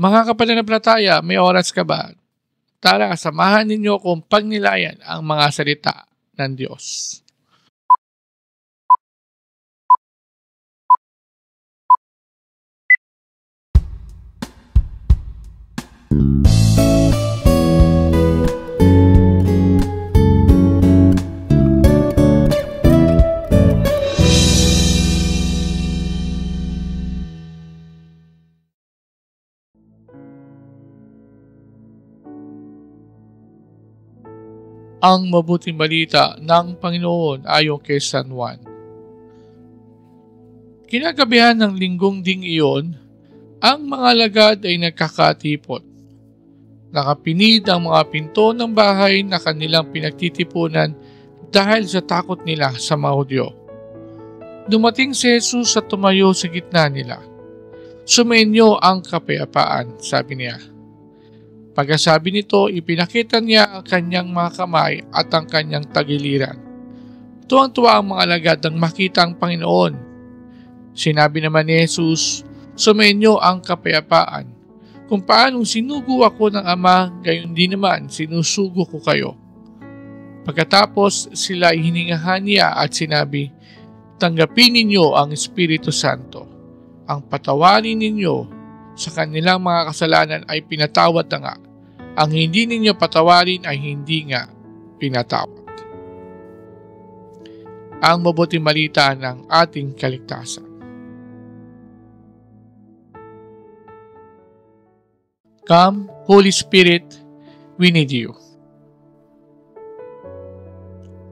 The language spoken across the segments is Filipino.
Mga kapananampalataya, may oras ka ba? Tara, samahan ninyo kung pagnilayan ang mga salita ng Diyos. Ang mabuting balita ng Panginoon ayon kay San Juan. Kinagabihan ng linggong ding iyon, ang mga alagad ay nagkakatipon. Nakapinid ang mga pinto ng bahay na kanilang pinagtitipunan dahil sa takot nila sa mga Hudyo. Dumating si Jesus at tumayo sa gitna nila. "Sumainyo ang kapayapaan," sabi niya. Pagkasabi nito, ipinakita niya ang kanyang mga kamay at ang kanyang tagiliran. Tuwang-tuwa ang mga alagad nang makita ang Panginoon. Sinabi naman ni Jesus, "Sumainyo ang kapayapaan. Kung paanong sinugo ako ng Ama, gayon din naman sinusugo ko kayo." Pagkatapos sila ay hiningahan niya at sinabi, "Tanggapin ninyo ang Espiritu Santo. Ang patawarin ninyo sa kanilang mga kasalanan ay pinatawad na nga. Ang hindi ninyo patawarin ay hindi nga pinatawad." Ang mabuting balita ng ating kaligtasan. Come, Holy Spirit, we need you.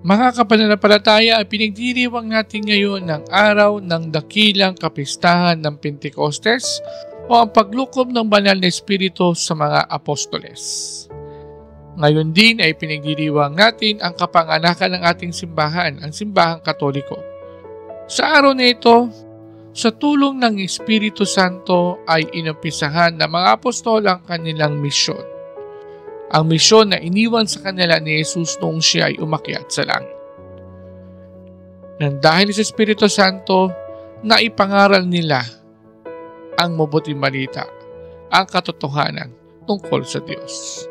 Mga kapananampalataya, pinagdiriwang natin ngayon ng araw ng dakilang kapistahan ng Pentecostes o ang paglukob ng banal na Espiritu sa mga apostoles. Ngayon din ay pinagdiriwang natin ang kapanganakan ng ating simbahan, ang simbahang Katoliko. Sa araw na ito, sa tulong ng Espiritu Santo ay inumpisahan ng mga apostol ang kanilang misyon. Ang misyon na iniwan sa kanila ni Jesus noong siya ay umakyat sa langit. Nang dahil sa Espiritu Santo, naipangaral nila ang mabuting balita, ang katotohanan tungkol sa Diyos.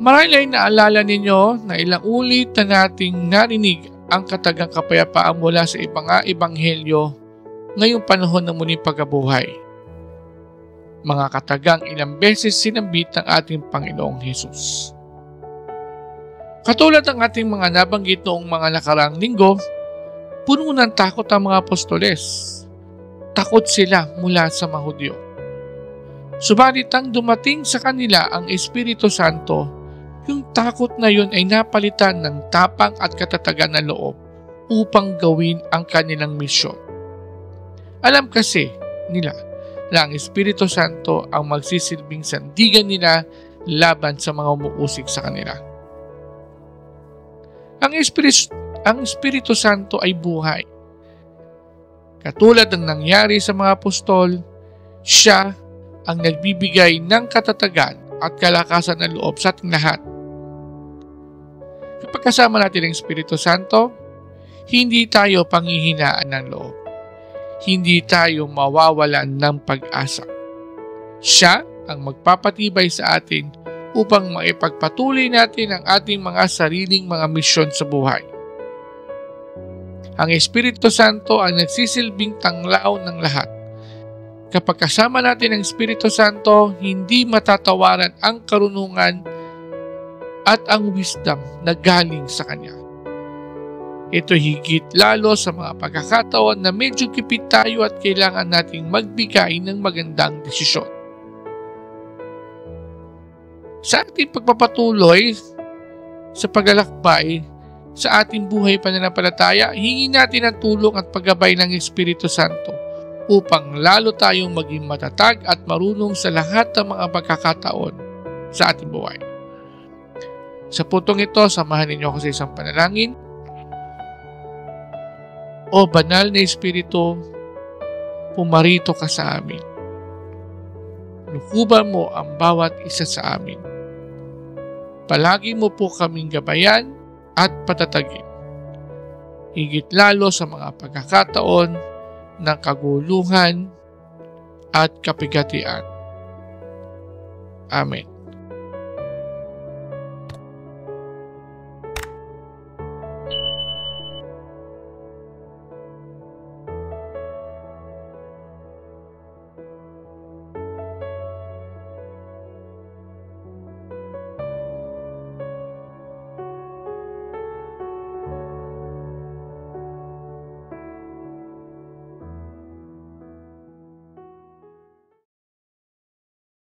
Marahil ay naalala ninyo na ilang ulit na nating narinig ang katagang kapayapaan mula sa ibang ebanghelyo ngayong panahon ng muling pagkabuhay. Mga katagang ilang beses sinambit ng ating Panginoong Hesus. Katulad ng ating mga nabanggit noong mga nakaraang linggo, puno ng takot ang mga apostoles. Takot sila mula sa mga Hudyo. Subalit ang dumating sa kanila ang Espiritu Santo, yung takot na yun ay napalitan ng tapang at katatagan ng loob upang gawin ang kanilang misyon. Alam kasi nila na ang Espiritu Santo ang magsisilbing sandigan nila laban sa mga umuusig sa kanila. Ang Espiritu Santo ay buhay. Katulad ng nangyari sa mga apostol, siya ang nagbibigay ng katatagan at kalakasan ng loob sa ating lahat. Kapag kasama natin ang Espiritu Santo, hindi tayo panghihinaan ng loob. Hindi tayo mawawalan ng pag-asa. Siya ang magpapatibay sa atin upang maipagpatuloy natin ang ating mga sariling mga misyon sa buhay. Ang Espiritu Santo ang nagsisilbing tanglaw ng lahat. Kapag kasama natin ang Espiritu Santo, hindi matatawaran ang karunungan at ang wisdom na galing sa Kanya. Ito higit lalo sa mga pagkakataon na medyo kipit tayo at kailangan nating magbigay ng magandang desisyon. Sa ating pagpapatuloy sa paglalakbay sa ating buhay pananampalataya, hingin natin ang tulong at paggabay ng Espiritu Santo upang lalo tayong maging matatag at marunong sa lahat ng mga pagkakataon sa ating buhay. Sa puntong ito, samahan ninyo ako sa isang panalangin. O banal na Espiritu, pumarito ka sa amin. Lukuban mo ang bawat isa sa amin. Palagi mo po kaming gabayan at patatagin. Higit lalo sa mga pagkakataon ng kaguluhan at kapigatian. Amen.